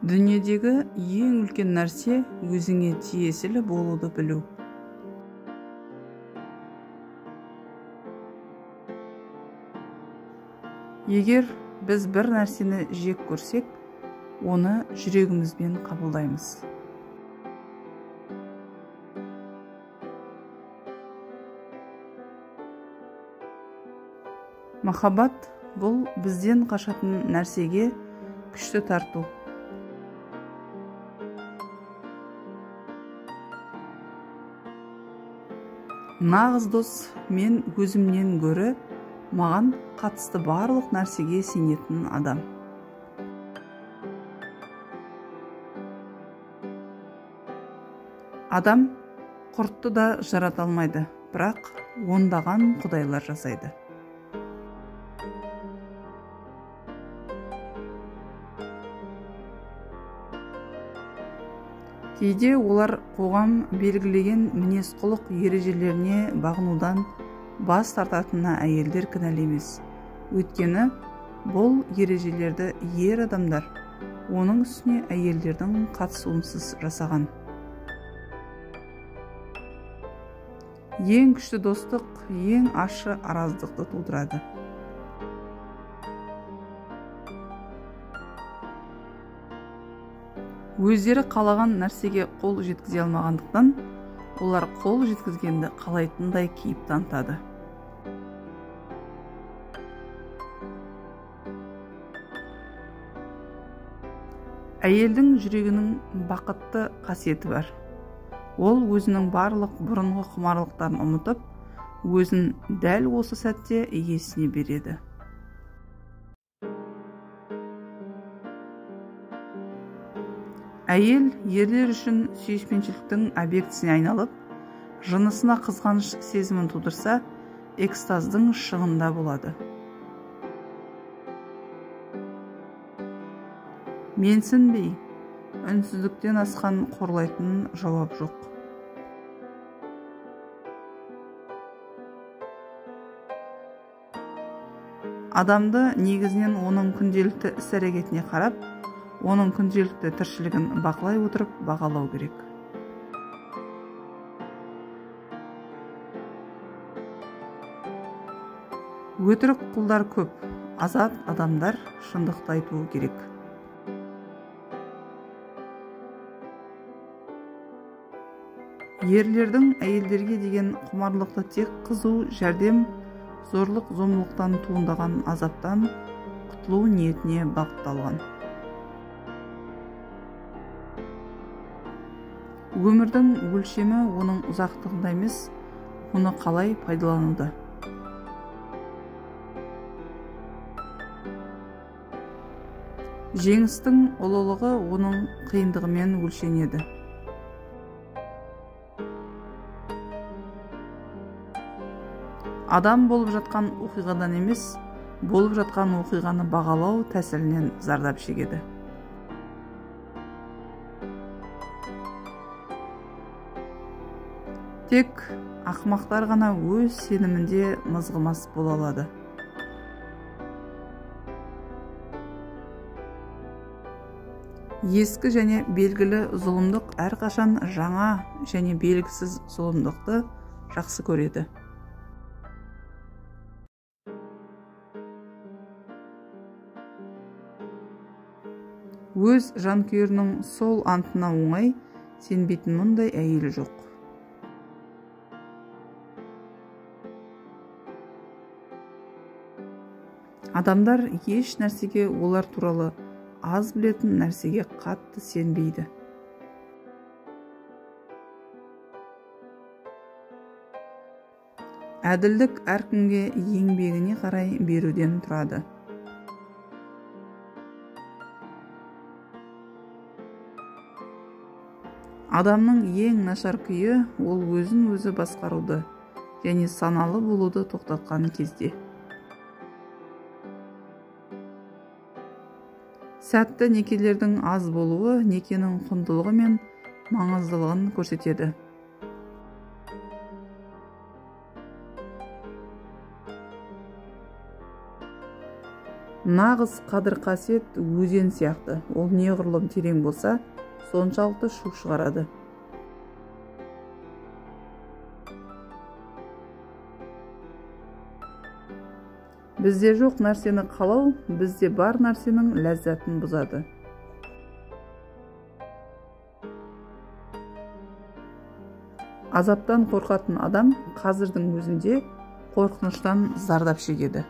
Дүниедегі ең үлкен нәрсе өзіңе тиесілі болуды білу. Егер біз бір нәрсені жек көрсек, оны жүрегімізбен қабылдаймыз. Махаббат бұл бізден қашатын нәрсеге күшті тарту. Нағыз дос мен өзімнен гөрі маған қатысты барлық нәрсеге сенетін адам. Адам құртты да жарата алмайды, бірақ ондаған құдайлар жасайды. Кейде олар қоғам белгілеген мінез-құлық ережелеріне бағынудан бас тартатынына әйелдер кінәлі емес. Өйткені бұл ережелерді ер адамдар, оның үстіне әйелдердің қатысуынсыз жасаған. Ең күшті достық ең ащы араздықты тудырады. Өздері қалаған нәрсеге қол жеткізе алмағандықтан, олар қол жеткізгенді қалайтындай кейіп танытады. Әйелдің жүрегінің бақытты қасиеті бар. Ол өзінің барлық бұрынғы құмарлықтарын ұмытып, өзін дәл осы сәтте иесіне береді. Әйел ерлер үшін сүйіспеншіліктің объектісіне айналып, жынысына қызғаныш сезімін тудырса, экстаздың шыңында болады. Менсінбей, үнсіздіктен асқан қорлайтын жауап жоқ. Адамды негізінен оның күнделікті іс-әрекетіне қарап, оның күнделікті тіршілігін бақылай отырып бағалау керек. Өтірік құлдар көп, азат адамдар шындықты айтуы керек. Ерлердің әйелдерге деген құмарлықты тек қызу, жәрдем, зорлық-зомбылықтан туындаған азаптан құтылу ниетіне бағытталған. Өмірдің өлшемі оның ұзақтығында емес, оны қалай пайдалануда. Жеңістің ұлылығы оның қиындығымен өлшенеді. Адам болып жатқан оқиғадан емес, болып жатқан оқиғаны бағалау тәсілінен зардап шегеді. Тек ақымақтар ғана өз сенімінде мызғымас бола алады. Ескі және белгілі зұлымдық әрқашан жаңа және белгісіз зұлымдықты жақсы көреді. Өз жанкүйерінің сол антына оңай сенбейтін мұндай әйелі жоқ. Адамдар еш нәрсеге олар туралы аз білетін нәрсеге қатты сенбейді. Әділдік әркімге еңбегіне қарай беруден тұрады. Адамның ең нашар күйі ол өзін өзі басқаруды және саналы болуды тоқтатқан кезде. Сәтті некелердің аз болуы некенің құндылығы мен маңыздылығын көрсетеді. Нағыз қадір қасиет өзен сияқты, ол неғұрлым терең болса, соншалықты шу шығарады. Бізде жоқ нәрсені қалау, бізде бар нәрсенің ләззатын бұзады. Азаптан қорқатын адам қазірдің өзінде қорқыныштан зардап шегеді.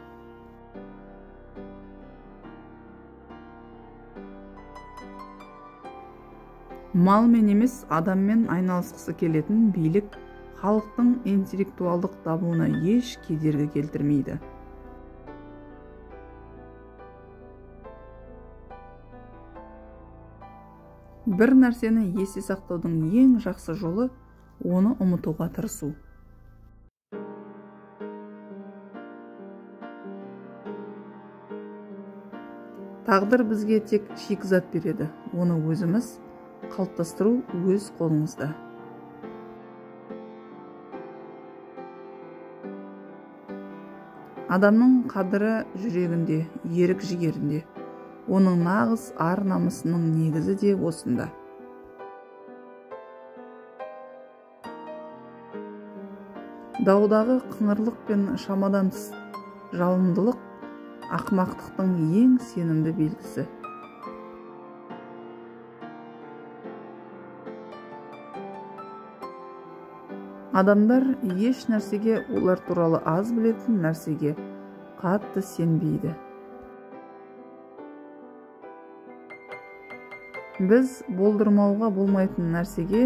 Малмен емес, адаммен айналысқысы келетін билік халықтың интеллектуалдық дамуына еш кедергі келтірмейді. Бір нәрсені есте сақтаудың ең жақсы жолы оны ұмытуға тырысу. Тағдыр бізге тек шикізат береді, оны өзіміз қалыптастыру өз қолымызда. Адамның қадірі жүрегінде, ерік жігерінде. Оның нағыз ар намысының негізі де осында. Даудағы қыңырлық пен шамадан тыс жалындылық ақымақтықтың ең сенімді белгісі. Адамдар еш нәрсеге, олар туралы аз білетін нәрсеге қатты сенбейді. Біз болдырмауға болмайтын нәрсеге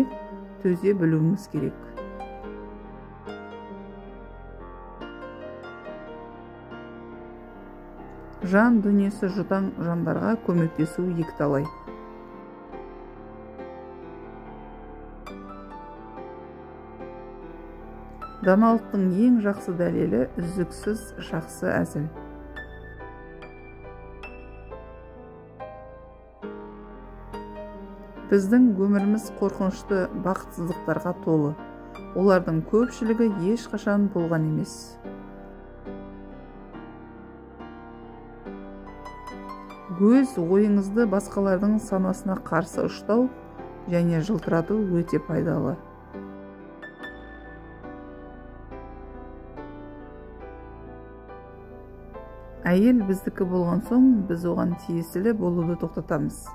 төзе білуіміз керек. Жан дүниесі жұтаң жандарға көмектесу екіталай. Даналықтың ең жақсы дәлелі үздіксіз жақсы әзіл. Біздің өміріміз қорқынышты бақытсыздықтарға толы. Олардың көпшілігі ешқашан болған емес. Өз ойыңызды басқалардың санасына қарсы ұштау және жылтырату өте пайдалы. Әйел біздікі болған соң, біз оған тиесілі болуды тоқтатамыз.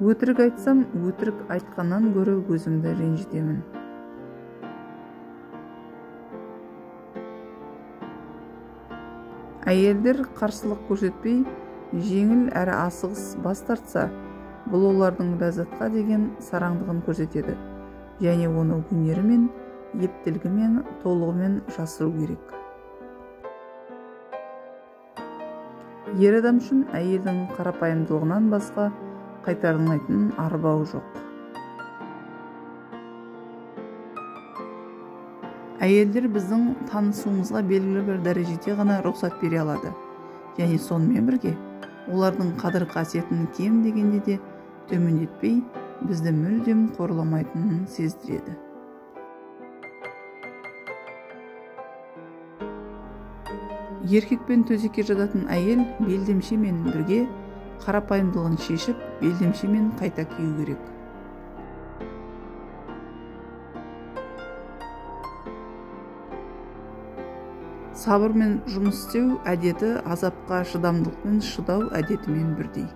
Өтірік айтсам, өтірік айтқаннан гөрі өзімді ренжітемін. Әйелдер қарсылық көрсетпей, жеңіл әрі асығыс бас тартса, бұл олардың ләззатқа деген сараңдығын көрсетеді, және оны өнерімен, ептілігімен, толығымен жасыру керек. Ер адам үшін әйелдің қарапайымдылығынан басқа қайтарылмайтын арбау жоқ. Әйелдер біздің танысуымызға белгілі бір дәрежеде ғана рұқсат бере алады, және сонымен бірге олардың қадір қасиетін кем дегенде де төмендетпей, бізді мүлдем қорламайтынын сездіреді. Еркекпен төсекке жататын әйел белдемшемен бірге қарапайымдылығын шешіп, белдемшемен қайта кию керек. Сабырмен жұмыс істеу әдеті азапқа шыдамдылықпен шыдау әдетімен бірдей.